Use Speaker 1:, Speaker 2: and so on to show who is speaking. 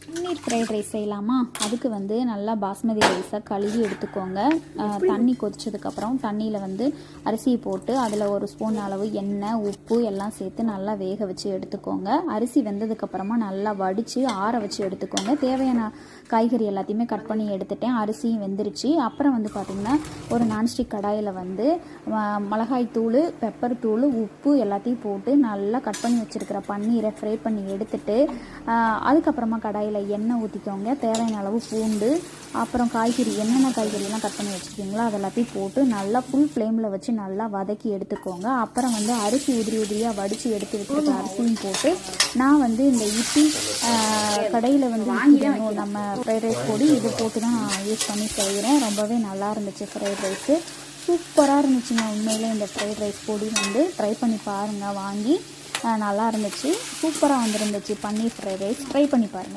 Speaker 1: பன்னீர் fried rice செய்யலாமா? அதுக்கு வந்து நல்லா பாஸ்மதி ரைஸை கழுவி எடுத்துக்கோங்க. தண்ணி கொதிச்சதுக்கப்புறம் தண்ணியில் வந்து அரிசியை போட்டு அதில் ஒரு ஸ்பூன் அளவு எண்ணெய், உப்பு எல்லாம் சேர்த்து நல்லா வேக வச்சு எடுத்துக்கோங்க. அரிசி வெந்ததுக்கப்புறமா நல்லா வடித்து ஆற வச்சு எடுத்துக்கோங்க. தேவையான காய்கறி எல்லாத்தையுமே கட் பண்ணி எடுத்துட்டேன். அரிசியும் வெந்துருச்சு. அப்புறம் வந்து பார்த்திங்கன்னா ஒரு நான்ஸ்டிக் கடாயில் வந்து மிளகாய் தூள், பெப்பர் தூள், உப்பு எல்லாத்தையும் போட்டு நல்லா கட் பண்ணி வச்சுருக்கிற பன்னீரை ஃப்ரை பண்ணி எடுத்துட்டு அதுக்கப்புறமா கடாயில் எண்ணெய் ஊற்றிக்கோங்க. தேவையான அளவு பூண்டு, அப்புறம் காய்கறி என்னென்ன காய்கறியெல்லாம் கட் பண்ணி வச்சுருக்கீங்களோ அதெல்லாத்தையும் போட்டு நல்லா ஃபுல் ஃப்ளேமில் வச்சு நல்லா வதக்கி எடுத்துக்கோங்க. அப்புறம் வந்து அரிசி உதிரியாக வடித்து எடுத்து வச்சுருக்க அரிசியும் போட்டு நான் வந்து இந்த இட்லி கடையில் வந்து நம்ம ஃப்ரைட் ரைஸ் பொடி இது போட்டு தான் யூஸ் பண்ணி செய்கிறேன். ரொம்பவே நல்லா இருந்துச்சு ஃப்ரைட் ரைஸு. சூப்பராக இருந்துச்சுங்க. உண்மையிலே இந்த ஃப்ரைட் ரைஸ் பொடி வந்து ட்ரை பண்ணி பாருங்கள். வாங்கி நல்லா இருந்துச்சு. சூப்பராக வந்துருந்துச்சு. பன்னீர் ஃப்ரைட் ரைஸ் ட்ரை பண்ணி பாருங்கள்.